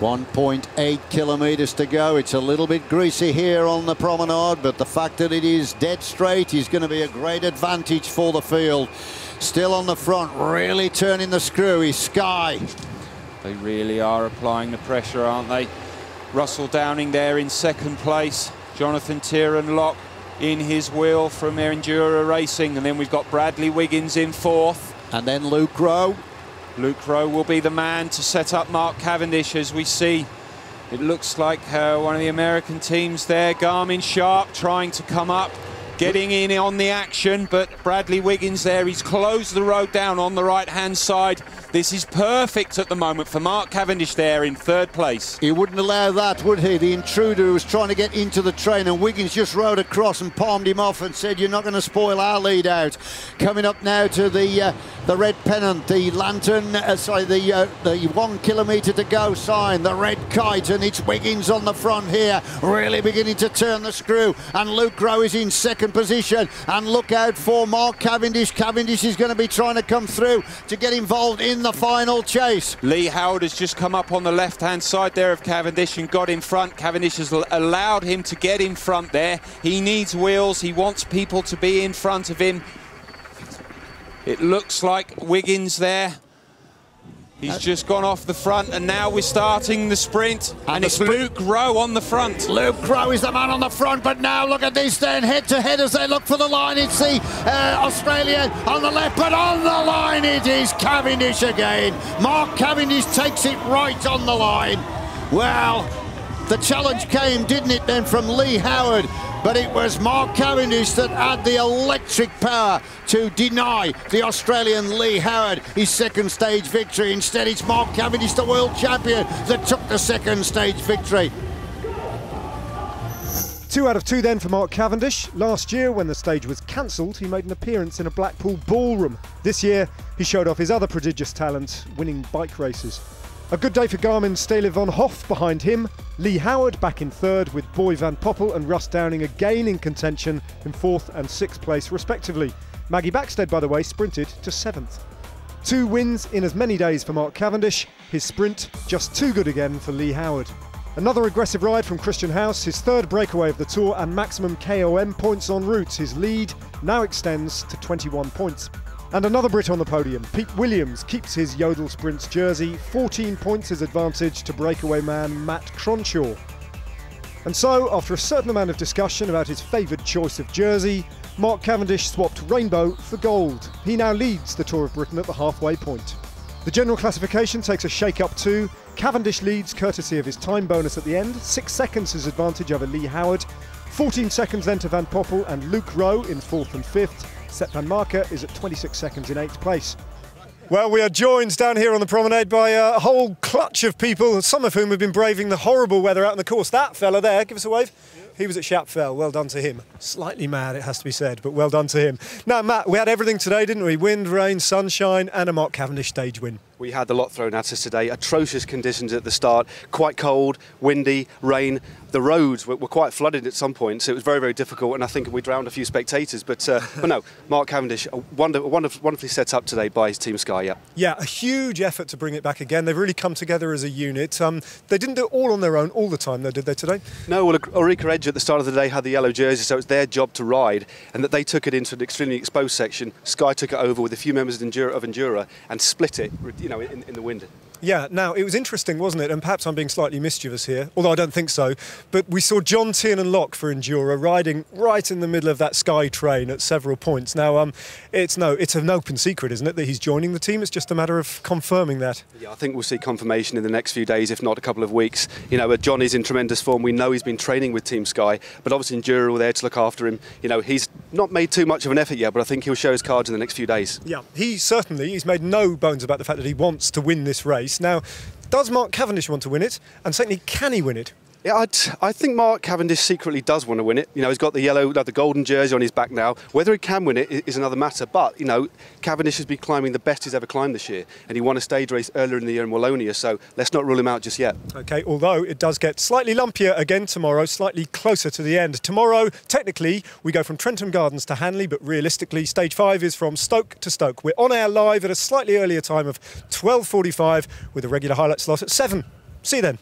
1.8 kilometres to go. It's a little bit greasy here on the promenade, but the fact that it is dead straight is going to be a great advantage for the field. Still on the front, really turning the screw is Sky. They really are applying the pressure, aren't they? Russell Downing there in second place. Jonathan Tierenlock in his wheel from Endura Racing. And then we've got Bradley Wiggins in fourth. And then Luke Rowe. Luke Rowe will be the man to set up Mark Cavendish, as we see. It looks like one of the American teams there, Garmin Sharp, trying to come up, getting in on the action, but Bradley Wiggins there, he's closed the road down on the right-hand side. This is perfect at the moment for Mark Cavendish there in third place. He wouldn't allow that, would he? The intruder was trying to get into the train, and Wiggins just rode across and palmed him off and said, "You're not going to spoil our lead out." Coming up now to the red pennant, the lantern, the 1 kilometre to go sign, the red kite, and it's Wiggins on the front here, really beginning to turn the screw, and Luke Rowe is in second position, and look out for Mark Cavendish. Cavendish is going to be trying to come through to get involved in the final chase. Leigh Howard has just come up on the left-hand side there of Cavendish and got in front. Cavendish has allowed him to get in front there. He needs wheels. He wants people to be in front of him. It looks like Wiggins there. He's just gone off the front, and now we're starting the sprint, and it's Luke Rowe on the front. Luke Rowe is the man on the front, but now look at this then, head-to-head as they look for the line. It's the Australian on the left, but on the line it is Cavendish again. Mark Cavendish takes it right on the line. Well, the challenge came, didn't it, then, from Leigh Howard, but it was Mark Cavendish that had the electric power to deny the Australian Leigh Howard his second stage victory. Instead, it's Mark Cavendish, the world champion, that took the second stage victory. 2 out of 2 then for Mark Cavendish. Last year, when the stage was cancelled, he made an appearance in a Blackpool ballroom. This year, he showed off his other prodigious talent, winning bike races. A good day for Garmin's Steele von Hoff behind him. Leigh Howard back in third, with Boy Van Poppel and Russ Downing again in contention in fourth and sixth place respectively. Maggie Backstead, by the way, sprinted to 7th. 2 wins in as many days for Mark Cavendish. His sprint just too good again for Leigh Howard. Another aggressive ride from Christian Haas, his third breakaway of the Tour and maximum KOM points en route. His lead now extends to 21 points. And another Brit on the podium, Pete Williams, keeps his Yodel Sprints jersey, 14 points his advantage to breakaway man Matt Cronshaw. And so, after a certain amount of discussion about his favoured choice of jersey, Mark Cavendish swapped rainbow for gold. He now leads the Tour of Britain at the halfway point. The general classification takes a shake-up too. Cavendish leads courtesy of his time bonus at the end, 6 seconds his advantage over Leigh Howard, 14 seconds then to Van Poppel and Luke Rowe in 4th and 5th. Sepp Vanmarcke is at 26 seconds in 8th place. Well, we are joined down here on the promenade by a whole clutch of people, some of whom have been braving the horrible weather out on the course. That fella there, give us a wave. He was at Chapfell, well done to him. Slightly mad, it has to be said, but well done to him. Now, Matt, we had everything today, didn't we? Wind, rain, sunshine, and a Mark Cavendish stage win. We had a lot thrown at us today. Atrocious conditions at the start, quite cold, windy, rain. The roads were quite flooded at some points, so it was very, very difficult, and I think we drowned a few spectators. But no, Mark Cavendish, wonderfully set up today by his Team Sky, yeah. Yeah, a huge effort to bring it back again. They've really come together as a unit. They didn't do it all on their own all the time, though, did they, today? No, well, Orica Edge at the start of the day had the yellow jersey, so it's their job to ride, and that they took it into an extremely exposed section. Sky took it over with a few members of Endura and split it, you know, in the wind. Yeah, now, it was interesting, wasn't it? And perhaps I'm being slightly mischievous here, although I don't think so. But we saw John Tiernan-Lock for Endura riding right in the middle of that Sky train at several points. Now, it's an open secret, isn't it, that he's joining the team? It's just a matter of confirming that. Yeah, I think we'll see confirmation in the next few days, if not a couple of weeks. You know, John is in tremendous form. We know he's been training with Team Sky, but obviously Endura were there to look after him. You know, he's not made too much of an effort yet, but I think he'll show his cards in the next few days. Yeah, he's made no bones about the fact that he wants to win this race. Now, does Mark Cavendish want to win it? And secondly, can he win it? Yeah, I think Mark Cavendish secretly does want to win it. You know, he's got the golden jersey on his back now. Whether he can win it is another matter. But, you know, Cavendish has been climbing the best he's ever climbed this year. And he won a stage race earlier in the year in Wallonia, so let's not rule him out just yet. OK, although it does get slightly lumpier again tomorrow, slightly closer to the end. Tomorrow, technically, we go from Trentham Gardens to Hanley, but realistically, stage 5 is from Stoke to Stoke. We're on air live at a slightly earlier time of 12:45 with a regular highlight slot at 7. See you then.